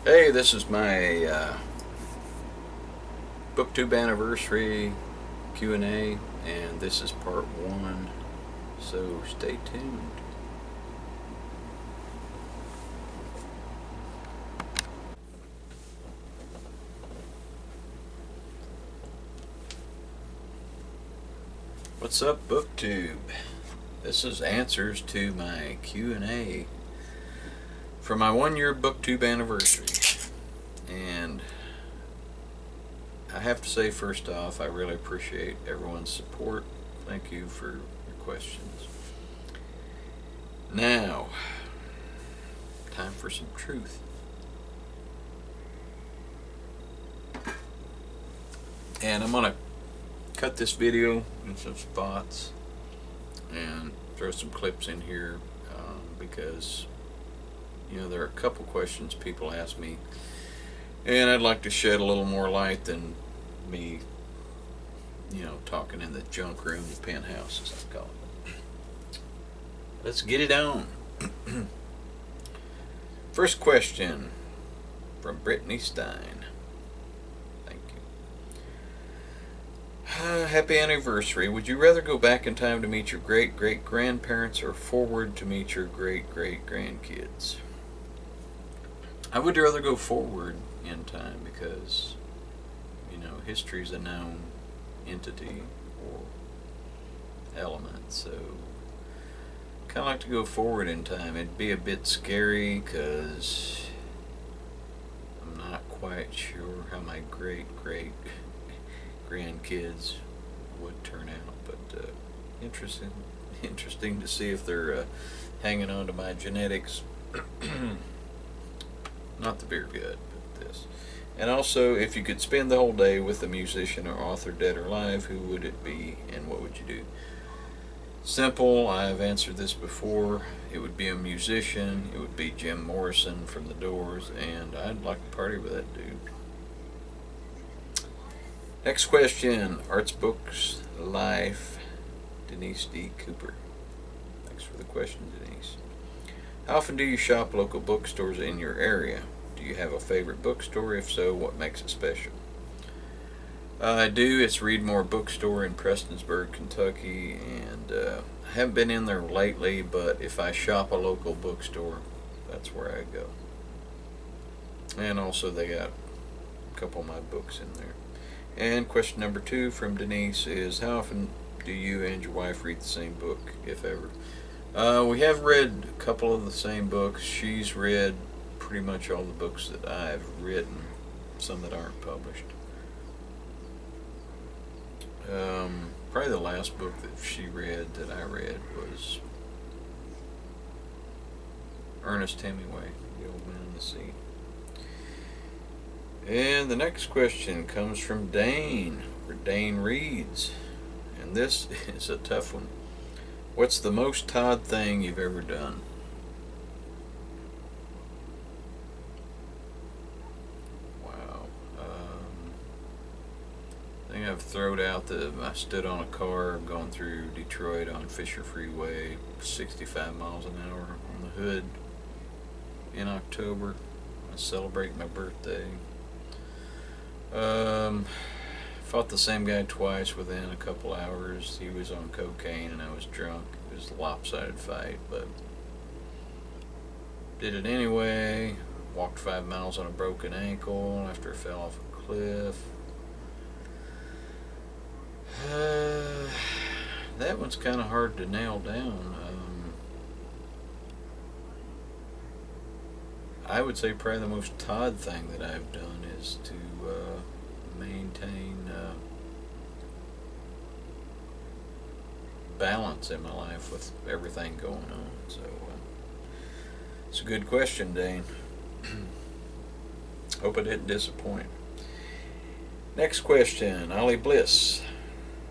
Hey, this is my Booktube anniversary Q&A, and this is part 1, so stay tuned. What's up, Booktube? This is answers to my Q&A for my 1-year Booktube anniversary. And I have to say, first off, I really appreciate everyone's support. Thank you for your questions. Now, time for some truth. And I'm going to cut this video in some spots and throw some clips in here because, you know, there are a couple questions people ask me, and I'd like to shed a little more light than me, you know, talking in the junk room, the penthouse, as I call it. Let's get it on. First question from Brittany Stein. Thank you. Happy anniversary. Would you rather go back in time to meet your great-great-grandparents or forward to meet your great-great-grandkids? I would rather go forward in time because, you know, history is a known entity or element, so kind of like to go forward in time. It'd be a bit scary because I'm not quite sure how my great-great-grandkids would turn out, but interesting to see if they're hanging on to my genetics. Not the beer gut, but this. And also, if you could spend the whole day with a musician or author, dead or alive, who would it be and what would you do? Simple. I've answered this before. It would be a musician. It would be Jim Morrison from The Doors, and I'd like to party with that dude. Next question. ArtsBookLife, Denise D. Cooper. Thanks for the question, Denise. How often do you shop local bookstores in your area? Do you have a favorite bookstore? If so, what makes it special? I do. It's Readmore Bookstore in Prestonsburg, Kentucky, and I haven't been in there lately, but if I shop a local bookstore, that's where I go. And also they got a couple of my books in there. And question number 2 from Denise is, how often do you and your wife read the same book, if ever? We have read a couple of the same books. She's read pretty much all the books that I've written, some that aren't published. Probably the last book that she read that I read was Ernest Hemingway, The Old Man and the Sea. And the next question comes from Dane, or Dane Reads, and this is a tough one. What's the most Todd thing you've ever done? Wow. I think I've thrown out that I stood on a car going through Detroit on Fisher Freeway, 65 miles an hour on the hood in October. I celebrate my birthday. Fought the same guy twice within a couple hours. He was on cocaine and I was drunk. It was a lopsided fight, but did it anyway. Walked 5 miles on a broken ankle after I fell off a cliff. That one's kind of hard to nail down. I would say probably the most Todd thing that I've done is to maintain balance in my life with everything going on. So it's a good question, Dane. Hope I didn't disappoint. Next question, Oly Bliss.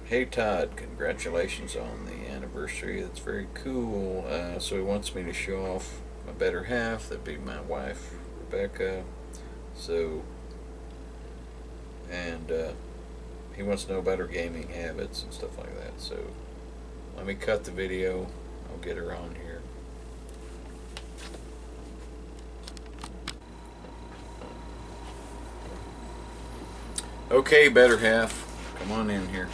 Hey Todd, congratulations on the anniversary. That's very cool. So he wants me to show off my better half. That'd be my wife, Rebecca. So, and he wants to know about her gaming habits and stuff like that. So let me cut the video. I'll get her on here. Okay, better half. Come on in here.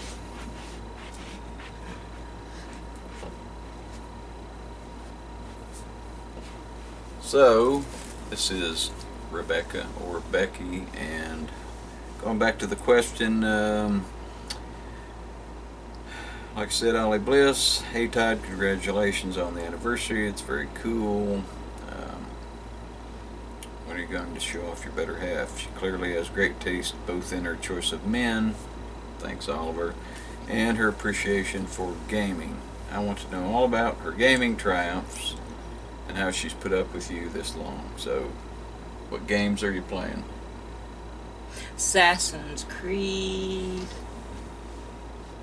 So, this is Rebecca or Becky, and going back to the question, like I said, Oly Bliss, hey Todd, congratulations on the anniversary. It's very cool. When are you going to show off your better half? She clearly has great taste both in her choice of men, thanks Oliver, and her appreciation for gaming. I want to know all about her gaming triumphs and how she's put up with you this long. So, what games are you playing? Assassin's Creed.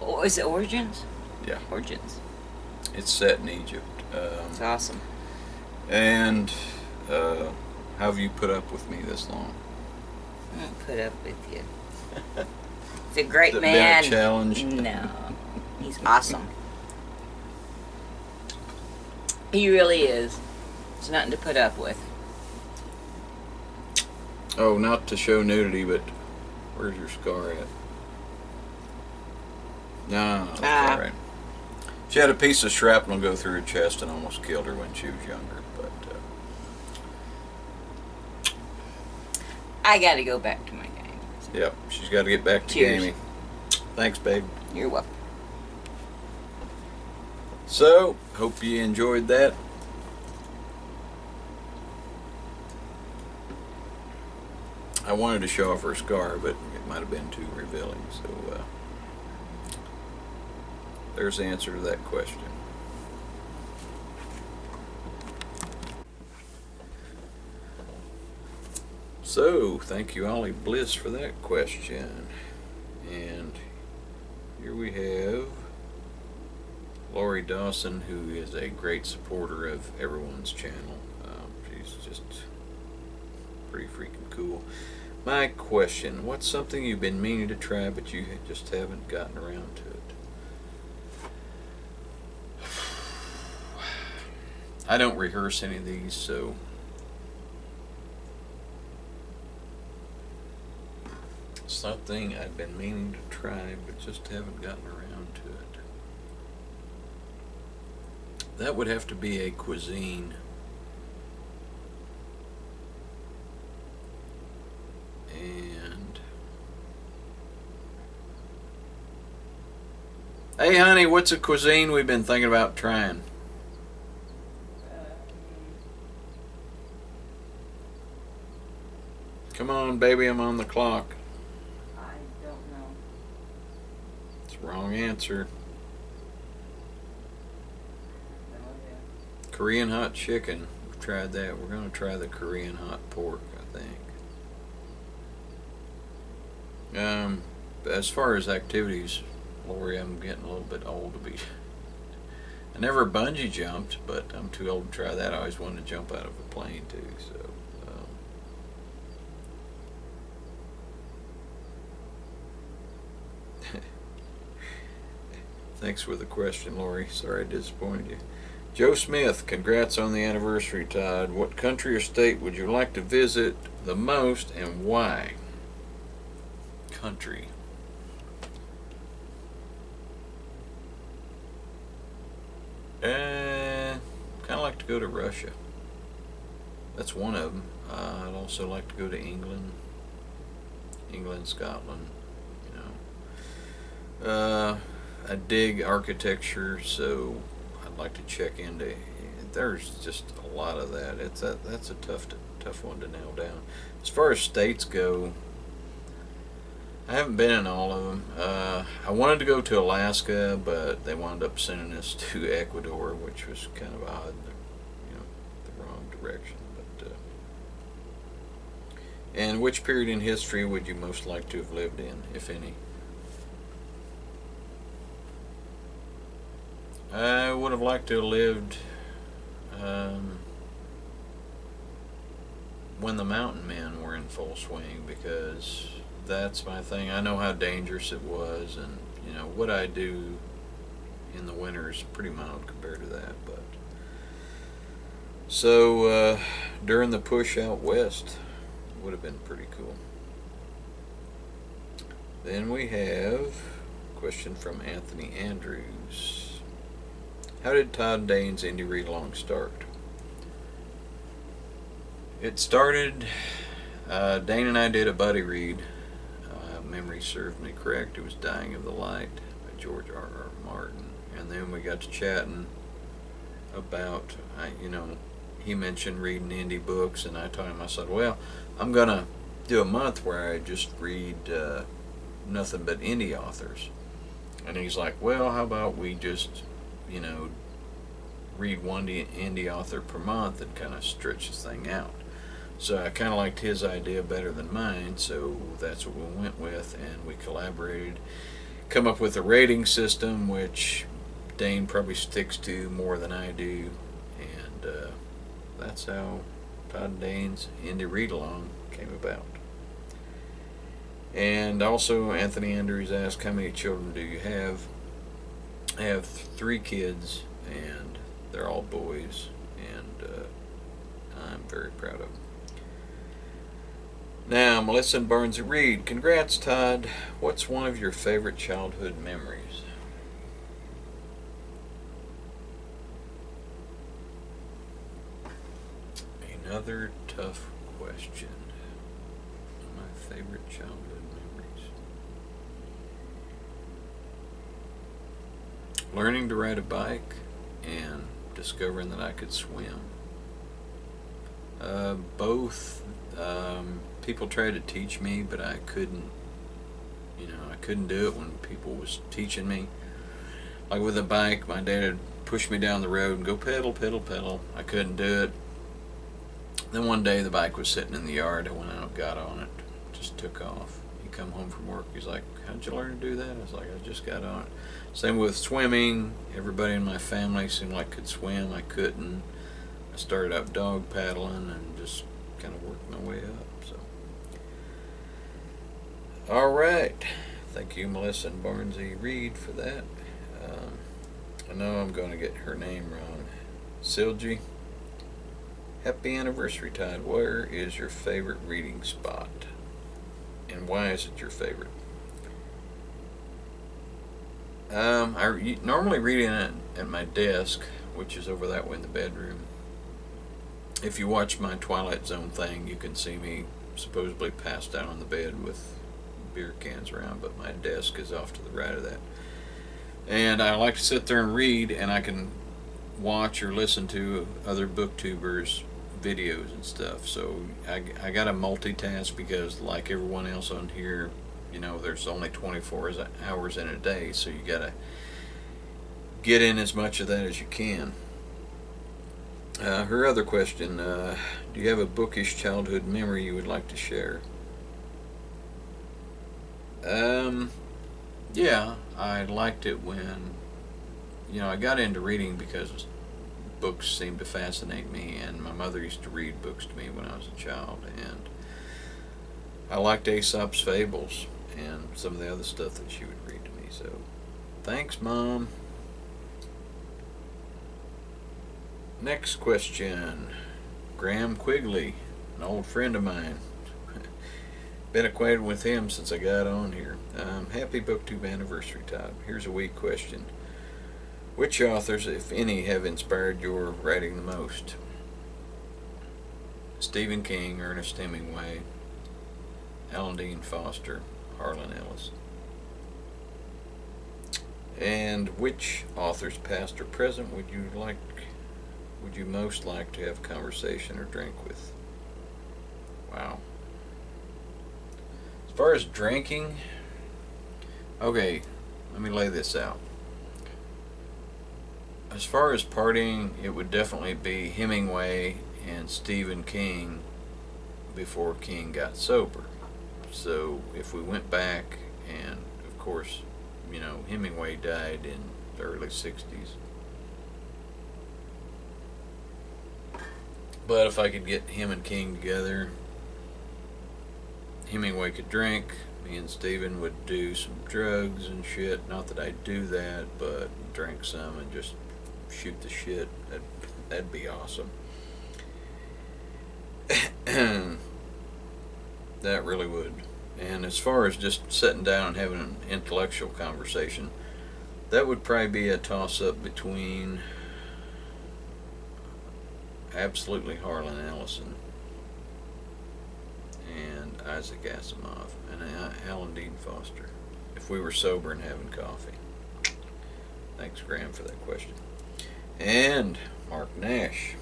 Oh, is it Origins? Yeah. Origins. It's set in Egypt. It's awesome. And how have you put up with me this long? I won't put up with you. He's a great Has it man. been a challenge? No. He's awesome. He really is. It's nothing to put up with. Oh, not to show nudity, but where's your scar at? No, that's all right. She had a piece of shrapnel go through her chest and almost killed her when she was younger. But I got to go back to my game. yep, she's got to get back to Cheers. gaming. Thanks, babe. You're welcome. So, hope you enjoyed that. I wanted to show off her scar, but it might have been too revealing. So, there's the answer to that question. So, thank you, Oly Bliss, for that question. And here we have Lori Dawson, who is a great supporter of everyone's channel. She's just pretty freaking cool. My question, what's something you've been meaning to try but you just haven't gotten around to it? I don't rehearse any of these, so something I've been meaning to try but just haven't gotten around to it. That would have to be a cuisine. And hey honey, what's a cuisine we've been thinking about trying? Come on, baby, I'm on the clock. I don't know. It's the wrong answer. Korean hot chicken. We've tried that. We're going to try the Korean hot pork, I think. As far as activities, Lori, I'm getting a little bit old to be. I never bungee jumped, but I'm too old to try that. I always wanted to jump out of a plane too. So. Thanks for the question, Lori. Sorry I disappointed you. Joe Smith, congrats on the anniversary, Todd. What country or state would you like to visit the most and why? Country. Kind of like to go to Russia. That's one of them. I'd also like to go to England. England, Scotland, you know. I dig architecture, so I'd like to check into. There's just a lot of that. That's a tough one to nail down. As far as states go, I haven't been in all of them. I wanted to go to Alaska, but they wound up sending us to Ecuador, which was kind of odd. You know, the wrong direction. But and which period in history would you most like to have lived in, if any? I would have liked to have lived when the mountain men were in full swing, because that's my thing. I know how dangerous it was, and you know what I do in the winter is pretty mild compared to that. But so during the push out west would have been pretty cool. Then we have a question from Anthony Andrews. How did Todd Dane's indie read-along start? It started, Dane and I did a buddy read. Memory served me correct. It was Dying of the Light by George R.R. Martin. And then we got to chatting about, he mentioned reading indie books, and I told him, I said, well, I'm going to do a month where I just read nothing but indie authors. And he's like, well, how about we just, read one indie author per month and kind of stretch this thing out. So I kind of liked his idea better than mine, so that's what we went with, and we collaborated, come up with a rating system, which Dane probably sticks to more than I do, and that's how Todd Dane's indie read-along came about. And also, Anthony Andrews asked, how many children do you have? I have 3 kids, and they're all boys, and I'm very proud of them. Now, Melissa&Barnsie Read. Congrats, Todd. What's one of your favorite childhood memories? Another tough question. My favorite childhood memories. Learning to ride a bike and discovering that I could swim. Both. People tried to teach me, but I couldn't. I couldn't do it when people was teaching me. Like with a bike, my dad would push me down the road and go pedal, pedal, pedal. I couldn't do it. Then one day the bike was sitting in the yard. I went out, got on it, just took off. He come home from work. He's like, "How'd you learn to do that?" I was like, "I just got on it." Same with swimming. Everybody in my family seemed like could swim. I couldn't. I started out dog paddling and just kind of worked my way up. So, all right. Thank you, Melissa&Barnsie Read, for that. I know I'm going to get her name wrong. Silje. Happy anniversary, Todd. Where is your favorite reading spot? And why is it your favorite? I normally read in it at my desk, which is over that way in the bedroom. If you watch my Twilight Zone thing, you can see me supposedly passed out on the bed with beer cans around, but my desk is off to the right of that. And I like to sit there and read, and I can watch or listen to other booktubers videos and stuff. So I got to multitask because, like everyone else on here, there's only 24 hours in a day, so you got to get in as much of that as you can. Her other question, do you have a bookish childhood memory you would like to share? Yeah, I liked it when, I got into reading because books seemed to fascinate me, and my mother used to read books to me when I was a child, and I liked Aesop's Fables and some of the other stuff that she would read to me, so thanks, Mom. Next question. Graham Quigley, an old friend of mine. Been acquainted with him since I got on here. Happy Booktube anniversary, Todd. Here's a weak question. Which authors, if any, have inspired your writing the most? Stephen King, Ernest Hemingway, Alan Dean Foster, Harlan Ellis. And which authors, past or present, would you most like to have a conversation or drink with? Wow. As far as drinking, okay, let me lay this out. As far as partying, it would definitely be Hemingway and Stephen King before King got sober. So if we went back, and of course, Hemingway died in the early 60s. But if I could get him and King together, Hemingway could drink, me and Stephen would do some drugs and shit. Not that I'd do that, but drink some and just shoot the shit. That'd be awesome. That really would. And as far as just sitting down and having an intellectual conversation, that would probably be a toss-up between absolutely Harlan Ellison and Isaac Asimov and Alan Dean Foster, if we were sober and having coffee. Thanks, Graham, for that question. And Marc Nash.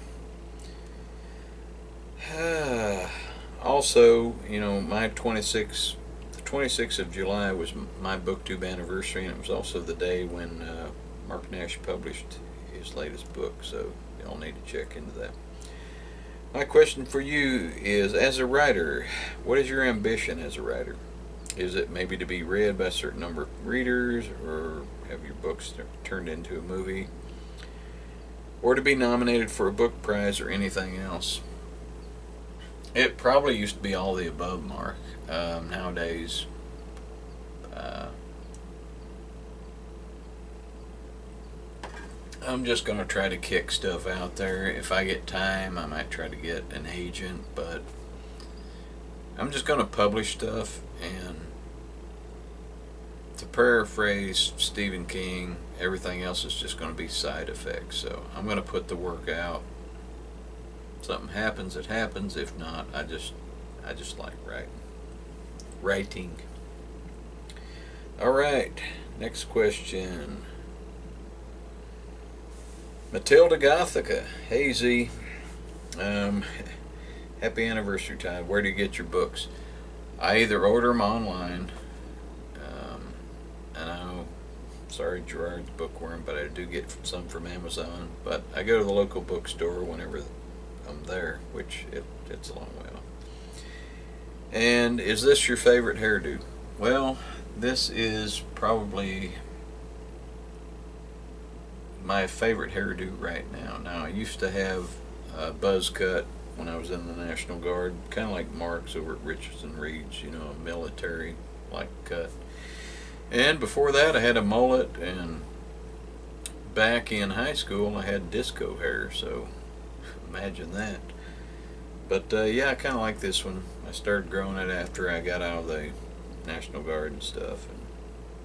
Also, you know, my the 26th of July was my Booktube anniversary, and it was also the day when Marc Nash published his latest book, so y'all need to check into that. My question for you is, as a writer, what is your ambition as a writer? Is it maybe to be read by a certain number of readers, or have your books turned into a movie, or to be nominated for a book prize, or anything else? It probably used to be all the above, Mark. Nowadays, I'm just going to try to kick stuff out there. If I get time, I might try to get an agent, but I'm just going to publish stuff. And to paraphrase Stephen King, everything else is just going to be side effects. So I'm going to put the work out. Something happens, it happens. If not, I just like writing. All right, next question. Matilda Gothika. Hey Z, happy anniversary time. Where do you get your books? I either order them online, and I know, sorry Gerard's bookworm, but I do get some from Amazon. But I go to the local bookstore whenever I'm there, which it's a long way off. And is this your favorite hairdo? Well, this is probably my favorite hairdo right now. Now, I used to have a buzz cut when I was in the National Guard, kind of like Mark's over at Richardson Reads, you know, a military-like cut. And before that, I had a mullet, and back in high school, I had disco hair, so imagine that. But yeah, I kind of like this one. I started growing it after I got out of the National Guard and stuff, and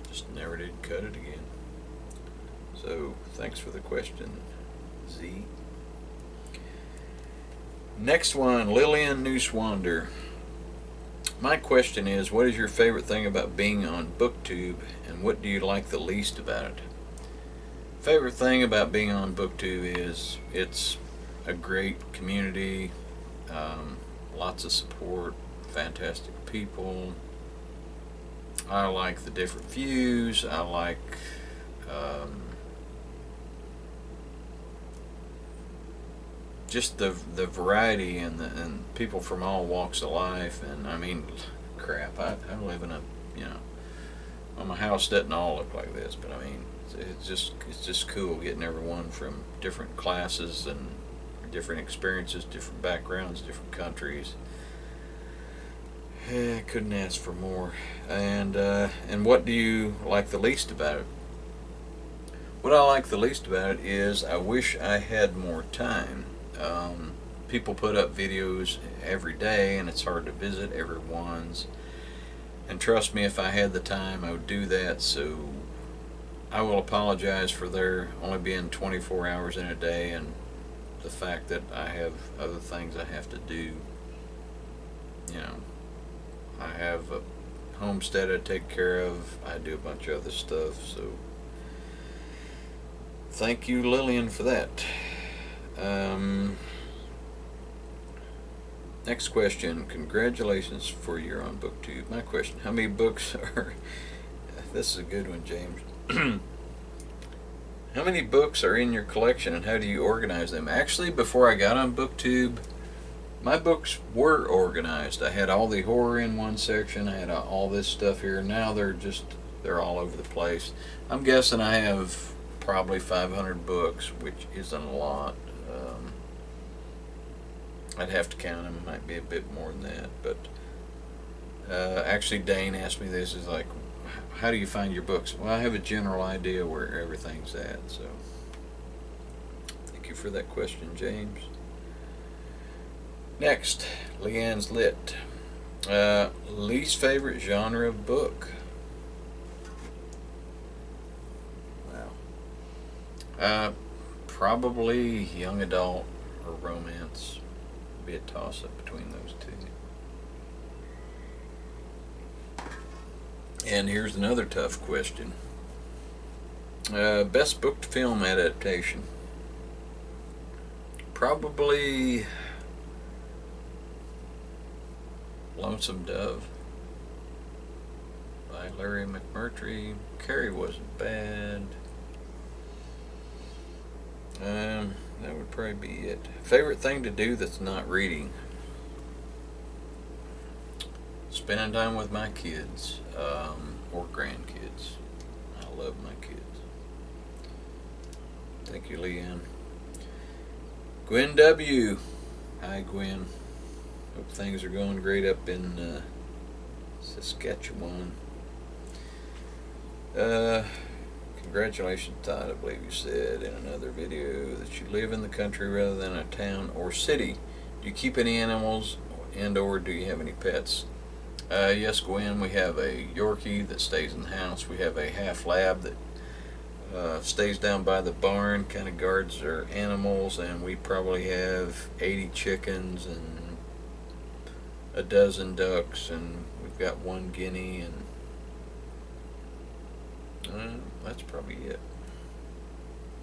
just never did cut it again. So thanks for the question, Z. Next one, Lillian Nieswender. My question is, what is your favorite thing about being on Booktube, and what do you like the least about it? Favorite thing about being on Booktube is it's a great community, lots of support, fantastic people. I like the different views. I like just the variety and people from all walks of life. And I mean, crap, I live in a, you know, well, my house doesn't all look like this, but I mean, it's just cool getting everyone from different classes and different experiences, different backgrounds, different countries. I couldn't ask for more. And what do you like the least about it? What I like the least about it is I wish I had more time. People put up videos every day, and it's hard to visit everyone's. And trust me, if I had the time, I would do that. So I will apologize for there only being 24 hours in a day, and the fact that I have other things I have to do. You know, I have a homestead I take care of. I do a bunch of other stuff. So thank you, Lillian, for that. Next question. Congratulations for your on Booktube. My question, how many books are... This is a good one, James. How many books are in your collection, and how do you organize them? Actually, before I got on Booktube, my books were organized. I had all the horror in one section. I had all this stuff here. Now they're all over the place. I'm guessing I have probably 500 books, which isn't a lot. I'd have to count them. It might be a bit more than that. But actually, Dane asked me this. Is like, how do you find your books? Well, I have a general idea where everything's at. So thank you for that question, James. Next, Leighanne's Lit. Least favorite genre of book? Wow. Probably young adult or romance. Be a toss-up between those two. And here's another tough question. Best book to film adaptation? Probably Lonesome Dove by Larry McMurtry. Carrie wasn't bad. That would probably be it. Favorite thing to do that's not reading? Spending time with my kids, or grandkids. I love my kids. Thank you, Leighanne. Gwen W. Hi, Gwen. Hope things are going great up in Saskatchewan. Congratulations, Todd. I believe you said in another video that you live in the country rather than a town or city. Do you keep any animals and or do you have any pets? Yes, Gwen, we have a Yorkie that stays in the house. We have a half lab that stays down by the barn, kind of guards our animals, and we probably have 80 chickens and a dozen ducks, and we've got one guinea, and that's probably it.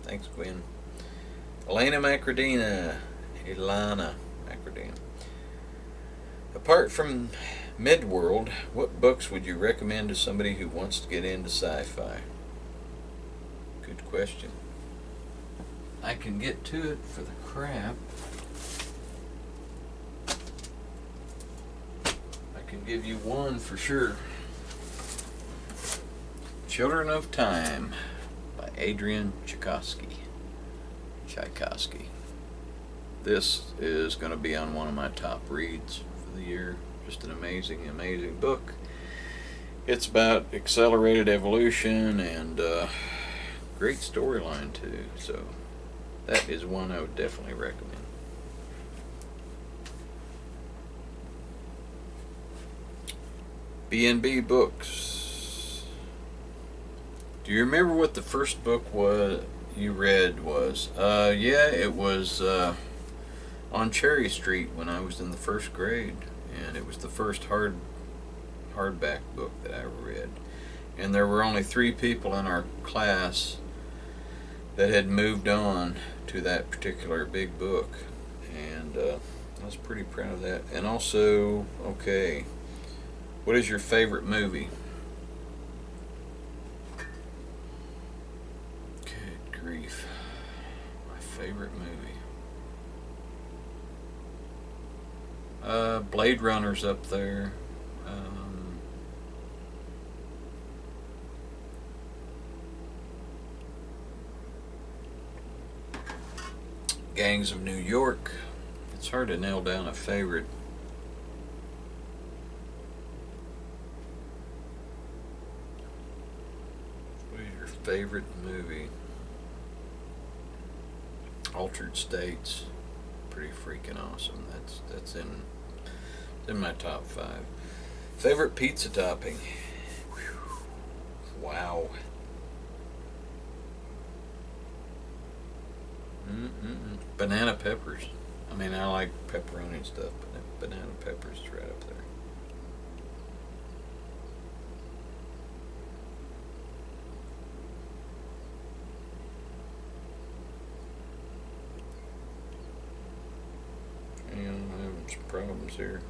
Thanks, Gwen. Elena Makridina. Apart from Midworld, what books would you recommend to somebody who wants to get into sci-fi? Good question. I can get to it for the crap. I can give you one for sure. Children of Time by Adrian Tchaikovsky. This is going to be on one of my top reads for the year. Just an amazing, amazing book. It's about accelerated evolution and great storyline too. So that is one I would definitely recommend. BNB Books. Do you remember what the first book you read was? Yeah, it was on Cherry Street when I was in the first grade, and it was the first hardback book that I ever read. And there were only 3 people in our class that had moved on to that particular big book, and I was pretty proud of that. And also, okay, what is your favorite movie? Good grief. My favorite movie. Blade Runner's up there. Gangs of New York. It's hard to nail down a favorite. What is your favorite movie? Altered States. Pretty freaking awesome. That's in my top 5. Favorite pizza topping? Whew. Wow. Banana peppers. I mean, I like pepperoni and stuff, but banana peppers is right up there. And I'm having some problems here.